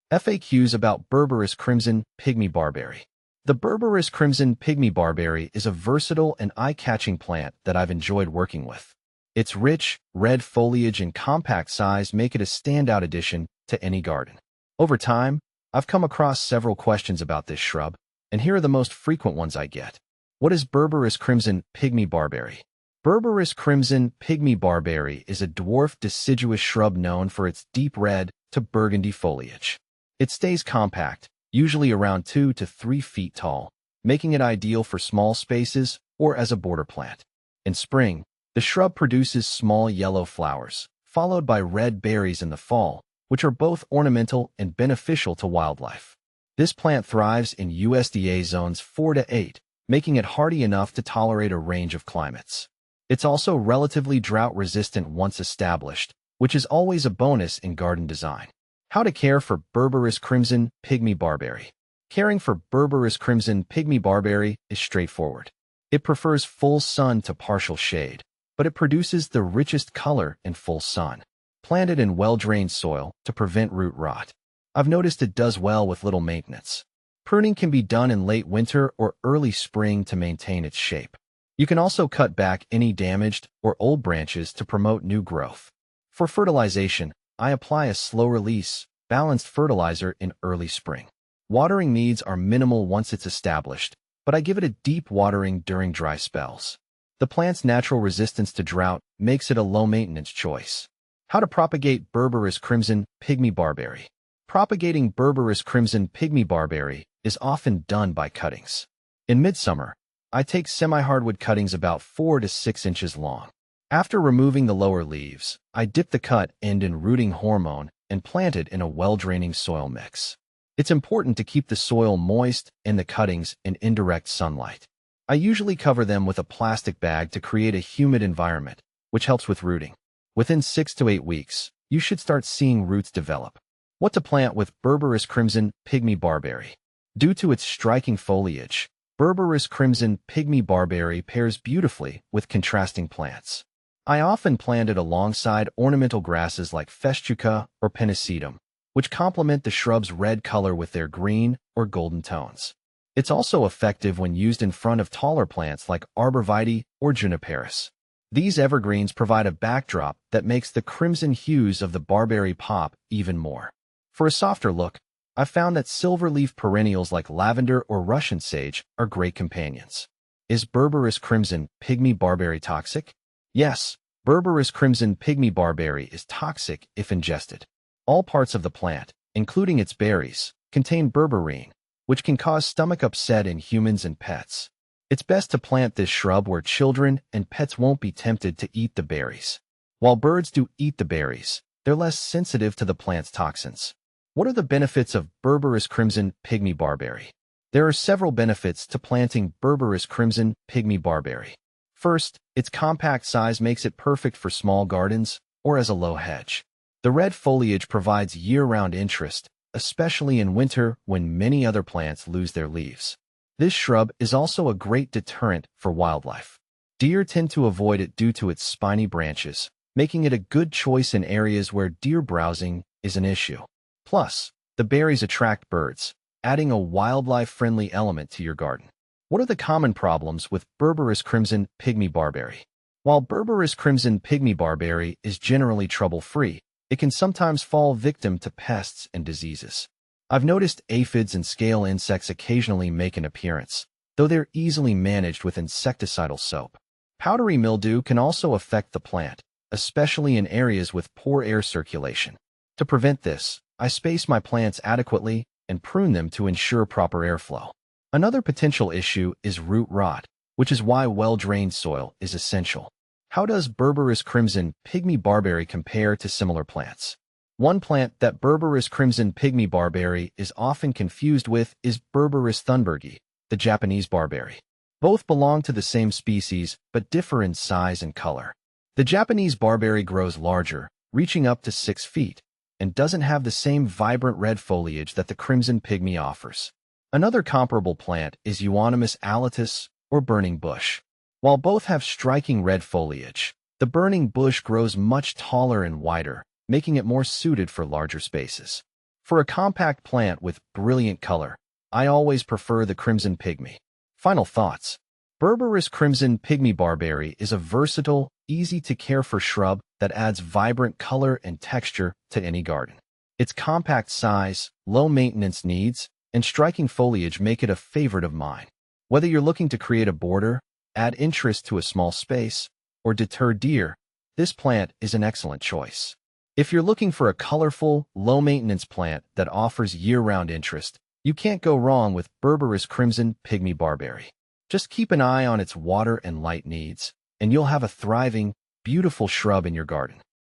FAQs about Berberis Crimson Pygmy Barberry. The Berberis Crimson Pygmy Barberry is a versatile and eye-catching plant that I've enjoyed working with. Its rich, red foliage and compact size make it a standout addition to any garden. Over time, I've come across several questions about this shrub, and here are the most frequent ones I get. What is Berberis Crimson Pygmy Barberry? Berberis Crimson Pygmy Barberry is a dwarf deciduous shrub known for its deep red to burgundy foliage. It stays compact, usually around 2 to 3 feet tall, making it ideal for small spaces or as a border plant. In spring, the shrub produces small yellow flowers, followed by red berries in the fall, which are both ornamental and beneficial to wildlife. This plant thrives in USDA zones 4 to 8, making it hardy enough to tolerate a range of climates. It's also relatively drought-resistant once established, which is always a bonus in garden design. How to care for Berberis Crimson Pygmy Barberry. Caring for Berberis Crimson Pygmy Barberry is straightforward. It prefers full sun to partial shade, but it produces the richest color in full sun. Planted in well-drained soil to prevent root rot. I've noticed it does well with little maintenance. Pruning can be done in late winter or early spring to maintain its shape. You can also cut back any damaged or old branches to promote new growth. For fertilization, I apply a slow-release, balanced fertilizer in early spring. Watering needs are minimal once it's established, but I give it a deep watering during dry spells. The plant's natural resistance to drought makes it a low-maintenance choice. How to propagate Berberis Crimson Pygmy Barberry. Propagating Berberis Crimson Pygmy Barberry is often done by cuttings. In midsummer, I take semi-hardwood cuttings about 4 to 6 inches long. After removing the lower leaves, I dip the cut end in rooting hormone and plant it in a well-draining soil mix. It's important to keep the soil moist and the cuttings in indirect sunlight. I usually cover them with a plastic bag to create a humid environment, which helps with rooting. Within 6 to 8 weeks, you should start seeing roots develop. What to plant with Berberis Crimson Pygmy Barberry. Due to its striking foliage, Berberis Crimson Pygmy Barberry pairs beautifully with contrasting plants. I often plant it alongside ornamental grasses like festuca or pennisetum, which complement the shrub's red color with their green or golden tones. It's also effective when used in front of taller plants like arborvitae or juniperis. These evergreens provide a backdrop that makes the crimson hues of the barberry pop even more. For a softer look, I've found that silver-leaf perennials like lavender or Russian sage are great companions. Is Berberis Crimson Pygmy Barberry toxic? Yes, Berberis Crimson Pygmy Barberry is toxic if ingested. All parts of the plant, including its berries, contain berberine, which can cause stomach upset in humans and pets. It's best to plant this shrub where children and pets won't be tempted to eat the berries. While birds do eat the berries, they're less sensitive to the plant's toxins. What are the benefits of Berberis Crimson Pygmy Barberry? There are several benefits to planting Berberis Crimson Pygmy Barberry. First, its compact size makes it perfect for small gardens or as a low hedge. The red foliage provides year-round interest, especially in winter when many other plants lose their leaves. This shrub is also a great deterrent for wildlife. Deer tend to avoid it due to its spiny branches, making it a good choice in areas where deer browsing is an issue. Plus, the berries attract birds, adding a wildlife-friendly element to your garden. What are the common problems with Berberis Crimson Pygmy Barberry? While Berberis Crimson Pygmy Barberry is generally trouble-free, it can sometimes fall victim to pests and diseases. I've noticed aphids and scale insects occasionally make an appearance, though they're easily managed with insecticidal soap. Powdery mildew can also affect the plant, especially in areas with poor air circulation. To prevent this, I space my plants adequately and prune them to ensure proper airflow. Another potential issue is root rot, which is why well-drained soil is essential. How does Berberis Crimson Pygmy Barberry compare to similar plants? One plant that Berberis Crimson Pygmy Barberry is often confused with is Berberis thunbergi, the Japanese barberry. Both belong to the same species but differ in size and color. The Japanese barberry grows larger, reaching up to 6 feet, and doesn't have the same vibrant red foliage that the Crimson Pygmy offers. Another comparable plant is Euonymus alatus, or burning bush. While both have striking red foliage, the burning bush grows much taller and wider, making it more suited for larger spaces. For a compact plant with brilliant color, I always prefer the crimson pygmy. Final thoughts. Berberis crimson pygmy barberry is a versatile, easy-to-care-for shrub that adds vibrant color and texture to any garden. Its compact size, low maintenance needs, and striking foliage make it a favorite of mine. Whether you're looking to create a border, add interest to a small space, or deter deer, this plant is an excellent choice. If you're looking for a colorful, low-maintenance plant that offers year-round interest, you can't go wrong with Berberis crimson pygmy barberry. Just keep an eye on its water and light needs, and you'll have a thriving, beautiful shrub in your garden.